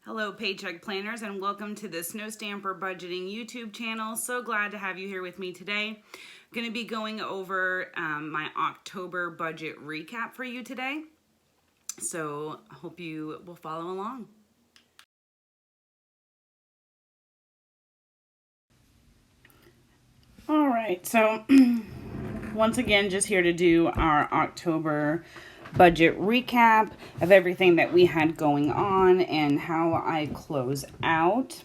Hello, Paycheck Planners, and welcome to the Snow Stamper Budgeting YouTube channel. So glad to have you here with me today. I'm going to be going over my October budget recap for you today. So I hope you will follow along. All right, so once again, just here to do our October budget recap of everything that we had going on and how I close out.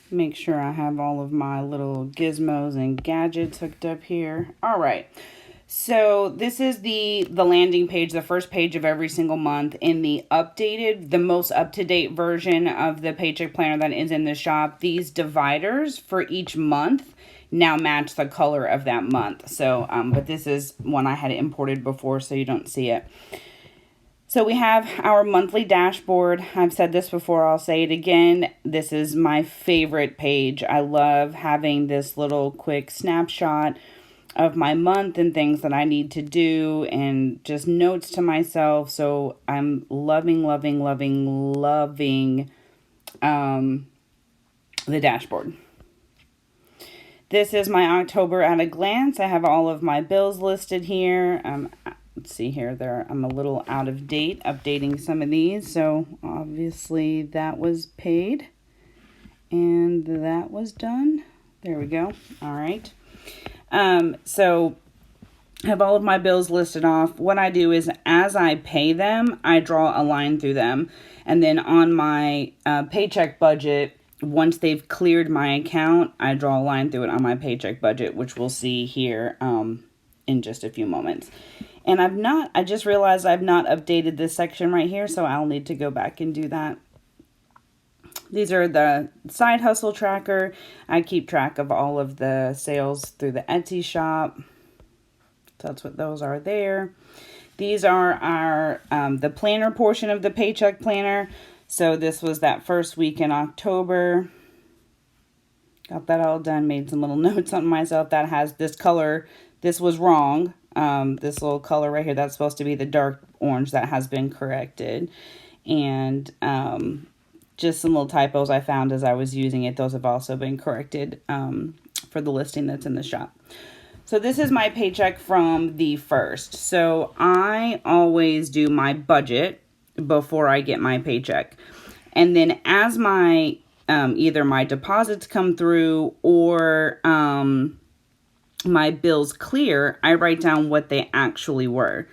Make sure I have all of my little gizmos and gadgets hooked up here. All right. So this is the landing page, the first page of every single month in the updated, the most up-to-date version of the Paycheck Planner that is in the shop. These dividers for each month now match the color of that month. So, but this is one I had imported before, so you don't see it. So we have our monthly dashboard. I've said this before, I'll say it again. This is my favorite page. I love having this little quick snapshot of my month and things that I need to do and just notes to myself. So I'm loving the dashboard. This is my October at a glance. I have all of my bills listed here. Let's see here, I'm a little out of date updating some of these. So obviously that was paid and that was done. There we go. All right. So I have all of my bills listed off. What I do is as I pay them, I draw a line through them. And then on my paycheck budget, once they've cleared my account, I draw a line through it on my paycheck budget, which we'll see here in just a few moments. And I just realized I've not updated this section right here, so I'll need to go back and do that. These are the side hustle tracker. I keep track of all of the sales through the Etsy shop. So that's what those are there. These are our the planner portion of the Paycheck Planner. So this was that first week in October. Got that all done, made some little notes on myself. That has this color. This was wrong. This little color right here, that's supposed to be the dark orange. That has been corrected. And just some little typos I found as I was using it. Those have also been corrected for the listing that's in the shop. So this is my paycheck from the 1st. So I always do my budget before I get my paycheck. And then as my either my deposits come through or my bills clear, I write down what they actually were.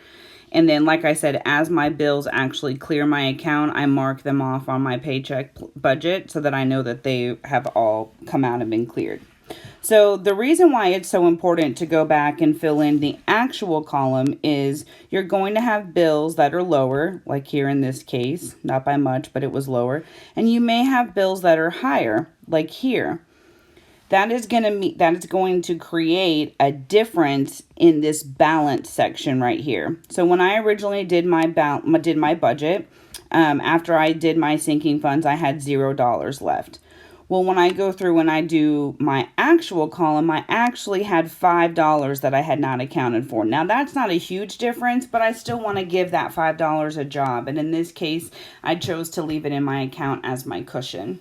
And then, like I said, as my bills actually clear my account, I mark them off on my paycheck budget so that I know that they have all come out and been cleared. So the reason why it's so important to go back and fill in the actual column is you're going to have bills that are lower, like here in this case, not by much, but it was lower. And you may have bills that are higher, like here. That is going to create a difference in this balance section right here. So when I originally did my budget, after I did my sinking funds, I had $0 left. Well, when I go through and I do my actual column, I actually had $5 that I had not accounted for. Now, that's not a huge difference, but I still want to give that $5 a job. And in this case, I chose to leave it in my account as my cushion.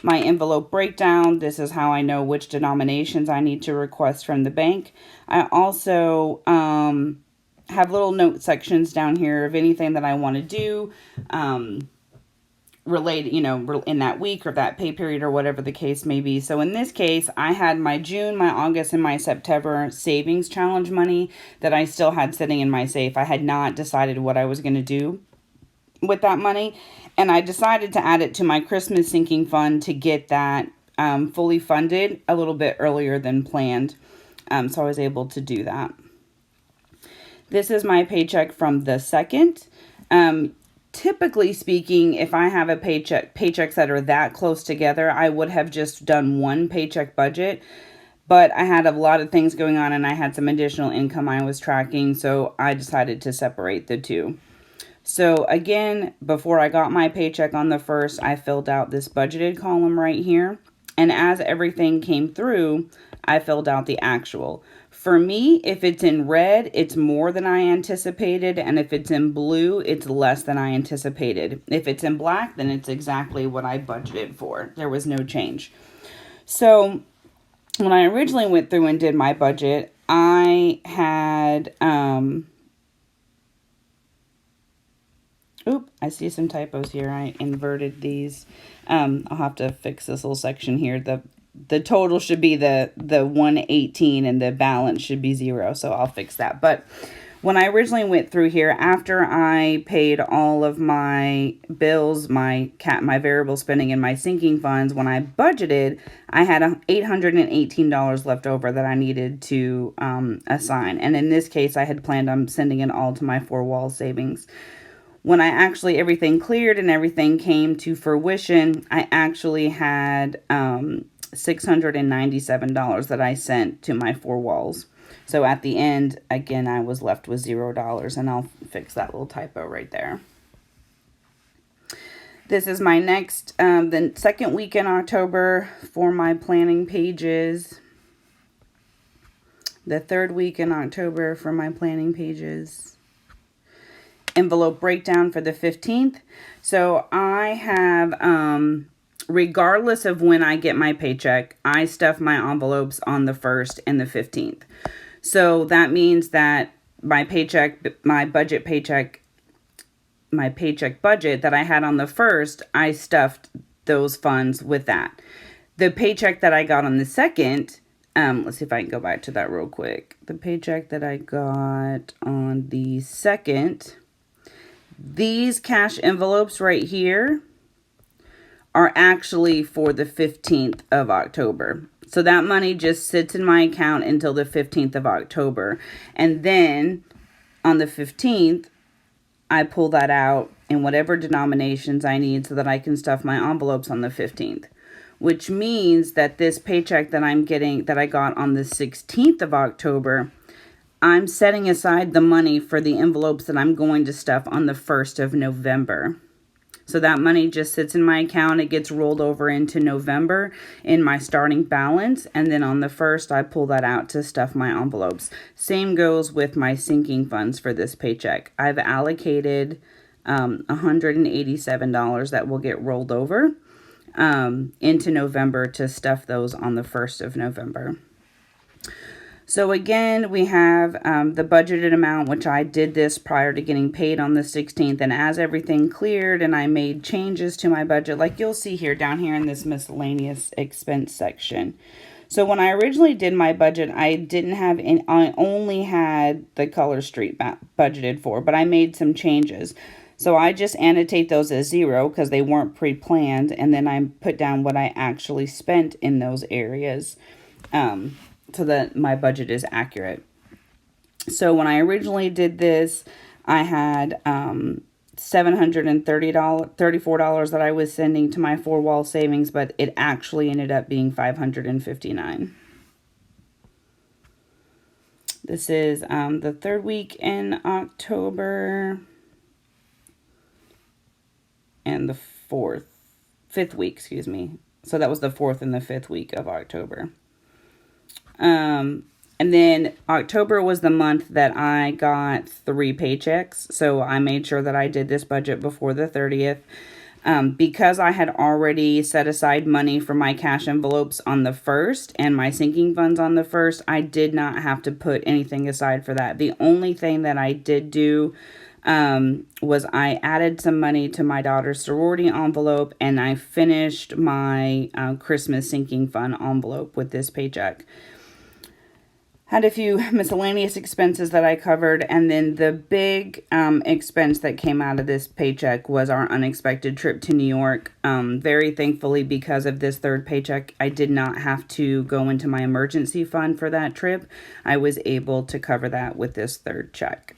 My envelope breakdown, this is how I know which denominations I need to request from the bank. I also have little note sections down here of anything that I want to do related, in that week or that pay period or whatever the case may be. So in this case, I had my June, my August, and my September savings challenge money that I still had sitting in my safe. I had not decided what I was going to do with that money. And I decided to add it to my Christmas sinking fund to get that fully funded a little bit earlier than planned. So I was able to do that. This is my paycheck from the 2nd. Typically speaking, if I have paychecks that are that close together, I would have just done one paycheck budget. But I had a lot of things going on and I had some additional income I was tracking. So I decided to separate the two. So again, before I got my paycheck on the 1st, I filled out this budgeted column right here. And as everything came through, I filled out the actual. For me, if it's in red, it's more than I anticipated, and if it's in blue, it's less than I anticipated. If it's in black, then it's exactly what I budgeted for. There was no change. So when I originally went through and did my budget, I had, I see some typos here. I inverted these. I'll have to fix this little section here. The total should be the 118 and the balance should be 0. So I'll fix that. But when I originally went through here, after I paid all of my bills, my variable spending and my sinking funds, when I budgeted, I had $818 left over that I needed to assign. And in this case, I had planned on sending it all to my 4-wall savings. When I actually, everything cleared and everything came to fruition, I actually had $697 that I sent to my 4 walls. So at the end, again, I was left with $0, and I'll fix that little typo right there. This is my next, the second week in October for my planning pages. The third week in October for my planning pages. Envelope breakdown for the 15th. So I have, regardless of when I get my paycheck, I stuff my envelopes on the 1st and the 15th. So that means that my paycheck budget that I had on the 1st, I stuffed those funds with that. The paycheck that I got on the 2nd, let's see if I can go back to that real quick. The paycheck that I got on the 2nd, these cash envelopes right here are actually for the 15th of October. So that money just sits in my account until the 15th of October. And then on the 15th, I pull that out in whatever denominations I need so that I can stuff my envelopes on the 15th. Which means that this paycheck that I'm getting, that I got on the 16th of October, I'm setting aside the money for the envelopes that I'm going to stuff on the 1st of November. So that money just sits in my account. It gets rolled over into November in my starting balance. And then on the 1st, I pull that out to stuff my envelopes. Same goes with my sinking funds for this paycheck. I've allocated $187 that will get rolled over into November to stuff those on the 1st of November. So again, we have the budgeted amount, which I did this prior to getting paid on the 16th. And as everything cleared and I made changes to my budget, like you'll see here down here in this miscellaneous expense section. So when I originally did my budget, I didn't have any, I only had the Color Street budgeted for, but I made some changes. So I just annotate those as 0 because they weren't pre-planned. And then I put down what I actually spent in those areas. So that my budget is accurate. So when I originally did this, I had $734 that I was sending to my 4-wall savings, but it actually ended up being $559. This is the third week in October and the fifth week, excuse me. So that was the 4th and the 5th week of October. And then October was the month that I got 3 paychecks. So I made sure that I did this budget before the 30th. Because I had already set aside money for my cash envelopes on the 1st and my sinking funds on the 1st, I did not have to put anything aside for that. The only thing that I did do was I added some money to my daughter's sorority envelope, and I finished my Christmas sinking fund envelope with this paycheck. Had a few miscellaneous expenses that I covered, and then the big expense that came out of this paycheck was our unexpected trip to New York. Very thankfully, because of this third paycheck, I did not have to go into my emergency fund for that trip. I was able to cover that with this third check.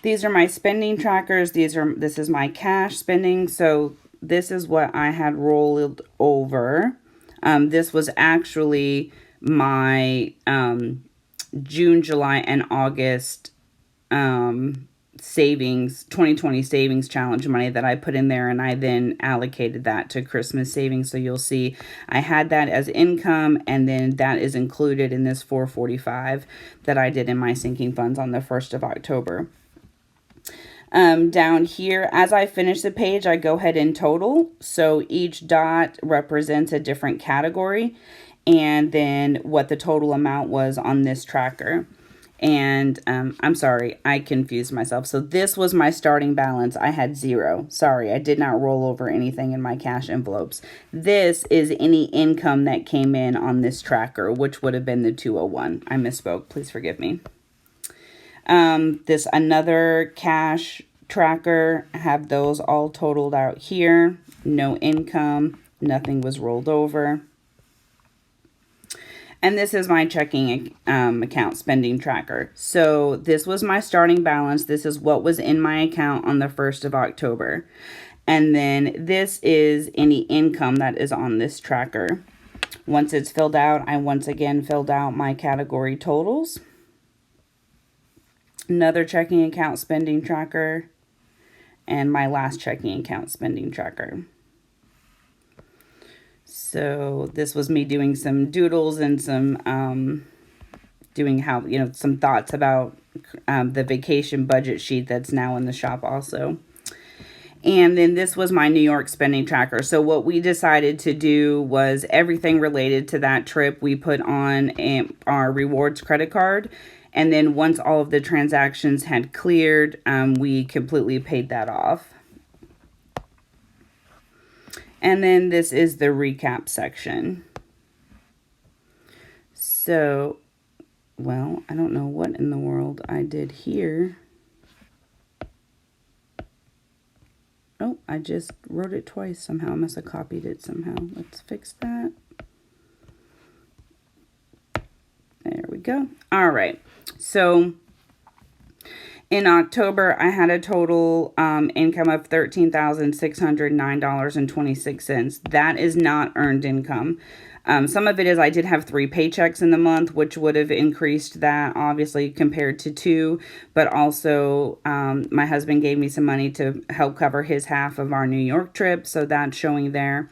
These are my spending trackers. This is my cash spending. So this is what I had rolled over. This was actually my June, July, and August savings, 2020 savings challenge money that I put in there, and I then allocated that to Christmas savings. So you'll see I had that as income, and then that is included in this 445 that I did in my sinking funds on the 1st of October. Down here, as I finish the page, I go ahead and total. So each dot represents a different category, and then what the total amount was on this tracker. And I'm sorry, I confused myself. So this was my starting balance. I had 0. Sorry, I did not roll over anything in my cash envelopes. This is any income that came in on this tracker, which would have been the 201. I misspoke. Please forgive me. This another cash tracker, I have those all totaled out here. No income, nothing was rolled over. And this is my checking account spending tracker. So this was my starting balance. This is what was in my account on the 1st of October. And then this is any income that is on this tracker. Once it's filled out, I once again filled out my category totals. Another checking account spending tracker, and my last checking account spending tracker. So this was me doing some doodles and some doing some thoughts about the vacation budget sheet that's now in the shop also. And then this was my New York spending tracker. So what we decided to do was everything related to that trip we put on our rewards credit card. And then once all of the transactions had cleared, we completely paid that off. And then this is the recap section. So, well, I don't know what in the world I did here. Oh, I just wrote it twice somehow. I must have copied it somehow. Let's fix that. There we go. All right. So in October, I had a total income of $13,609.26. That is not earned income. Some of it is I did have 3 paychecks in the month, which would have increased that obviously compared to 2. But also my husband gave me some money to help cover his half of our New York trip. So that's showing there.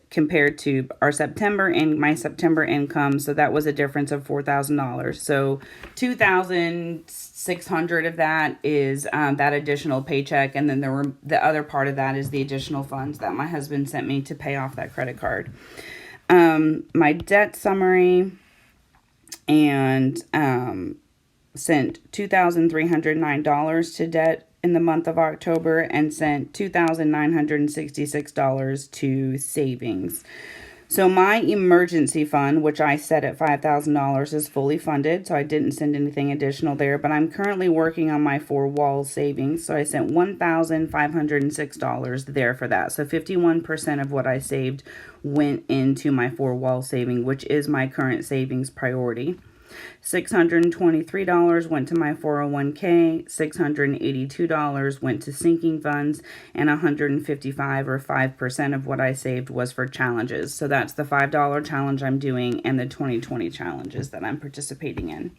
Compared to our September and my September income. So that was a difference of $4,000. So $2,600 of that is that additional paycheck. And then the other part of that is the additional funds that my husband sent me to pay off that credit card. My debt summary, and sent $2,309 to debt in the month of October, and sent $2,966 to savings. So my emergency fund, which I set at $5,000, is fully funded, so I didn't send anything additional there, but I'm currently working on my 4-wall savings, so I sent $1,506 there for that. So 51% of what I saved went into my 4-wall saving, which is my current savings priority. $623 went to my 401k, $682 went to sinking funds, and $155 or 5% of what I saved was for challenges. So that's the $5 challenge I'm doing and the 2020 challenges that I'm participating in.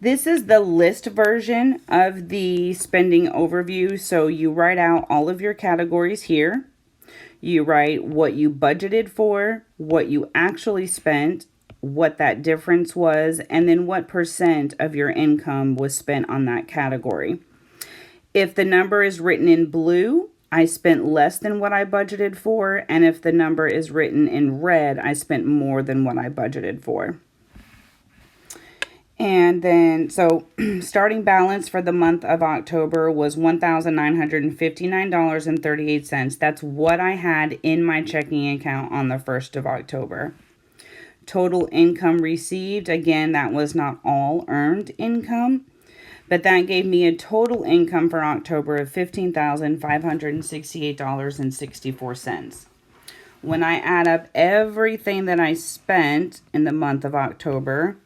This is the list version of the spending overview. So you write out all of your categories here. You write what you budgeted for, what you actually spent, what that difference was, and then what percent of your income was spent on that category. If the number is written in blue, I spent less than what I budgeted for, and if the number is written in red, I spent more than what I budgeted for. And then, so starting balance for the month of October was $1,959.38. That's what I had in my checking account on the 1st of October. Total income received, again, that was not all earned income, but that gave me a total income for October of $15,568.64. When I add up everything that I spent in the month of October,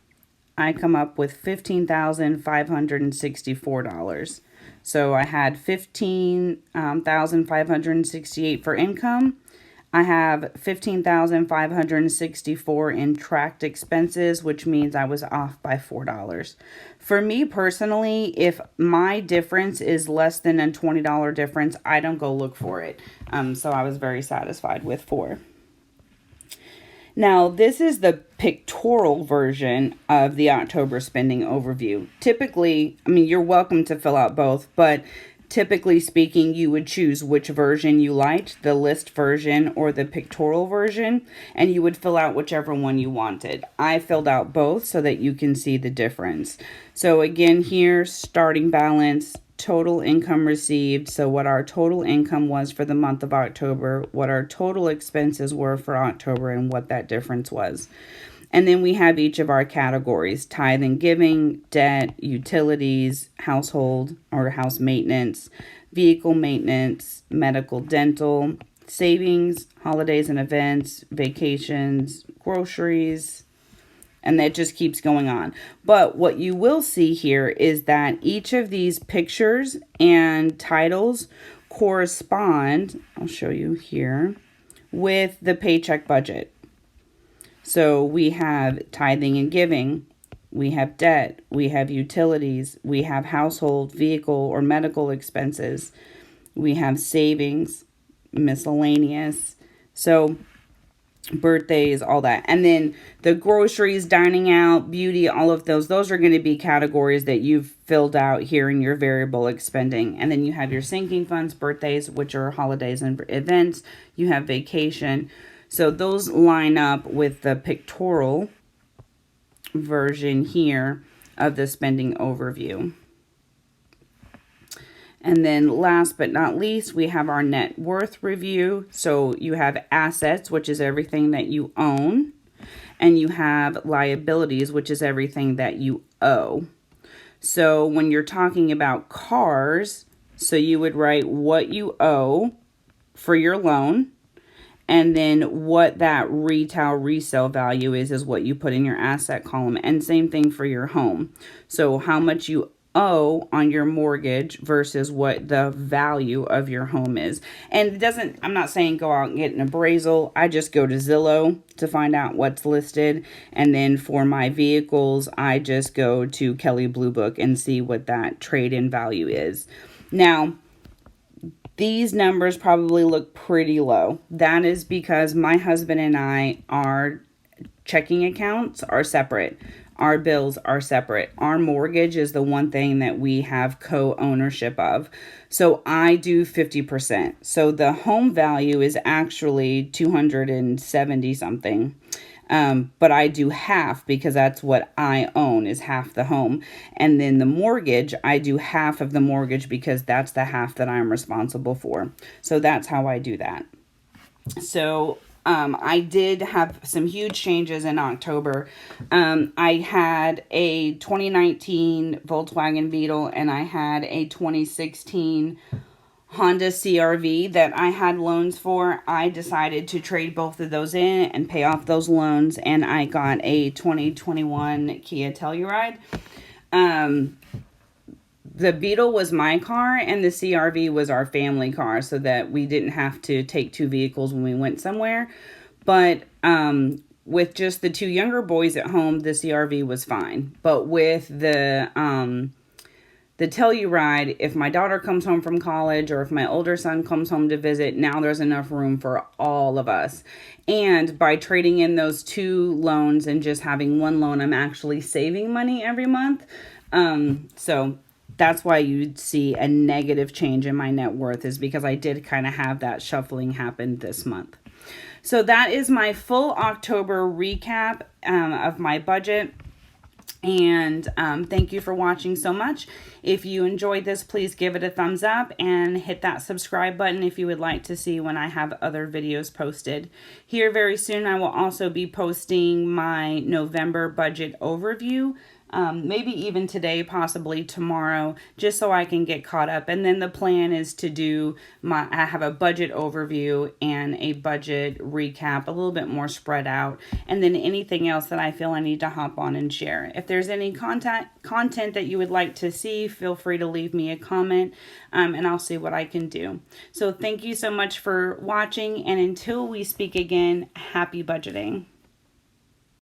I come up with $15,564. So I had $15,568 for income. I have 15,564 in tracked expenses, which means I was off by $4. For me personally, if my difference is less than a $20 difference, I don't go look for it. So I was very satisfied with 4. Now, this is the pictorial version of the October spending overview. Typically, I mean, you're welcome to fill out both, but typically speaking, you would choose which version you liked, the list version or the pictorial version, and you would fill out whichever one you wanted. I filled out both so that you can see the difference. So again, here, starting balance, total income received, so what our total income was for the month of October, what our total expenses were for October, and what that difference was. And then we have each of our categories: tithe and giving, debt, utilities, household or house maintenance, vehicle maintenance, medical, dental, savings, holidays and events, vacations, groceries, and that just keeps going on. But what you will see here is that each of these pictures and titles correspond, I'll show you here, with the paycheck budget. So we have tithing and giving, we have debt, we have utilities, we have household, vehicle, or medical expenses, we have savings, miscellaneous. So birthdays, all that. And then the groceries, dining out, beauty, all of those are going to be categories that you've filled out here in your variable expending. And then you have your sinking funds, birthdays, which are holidays and events. You have vacation. So those line up with the pictorial version here of the spending overview. And then last but not least, we have our net worth review. So you have assets, which is everything that you own, and you have liabilities, which is everything that you owe. So when you're talking about cars, so you would write what you owe for your loan, and then what that retail resale value is what you put in your asset column. And same thing for your home. So how much you owe on your mortgage versus what the value of your home is. And it doesn't, I'm not saying go out and get an appraisal. I just go to Zillow to find out what's listed. And then for my vehicles, I just go to Kelley Blue Book and see what that trade-in value is. Now, these numbers probably look pretty low. That is because my husband and I, our checking accounts are separate. Our bills are separate. Our mortgage is the one thing that we have co-ownership of. So I do 50%. So the home value is actually 270 something. But I do half because that's what I own, is half the home. And then the mortgage, I do half of the mortgage because that's the half that I'm responsible for. So that's how I do that. So I did have some huge changes in October. I had a 2019 Volkswagen Beetle and I had a 2016 Honda CRV that I had loans for. I decided to trade both of those in and pay off those loans, and I got a 2021 Kia Telluride. The Beetle was my car and the CRV was our family car, so that we didn't have to take two vehicles when we went somewhere. But with just the two younger boys at home, the CRV was fine. But with the Telluride, if my daughter comes home from college or if my older son comes home to visit, now there's enough room for all of us. And by trading in those two loans and just having one loan, I'm actually saving money every month. So that's why you'd see a negative change in my net worth, is because I did kind of have that shuffling happen this month. So that is my full October recap of my budget. And thank you for watching so much. If you enjoyed this, please give it a thumbs up and hit that subscribe button if you would like to see when I have other videos posted. Here very soon, I will also be posting my November budget overview maybe even today, possibly tomorrow, just so I can get caught up. And then the plan is to do I have a budget overview and a budget recap, a little bit more spread out, and then anything else that I feel I need to hop on and share. If there's any content that you would like to see, feel free to leave me a comment, and I'll see what I can do. So thank you so much for watching, and until we speak again, happy budgeting.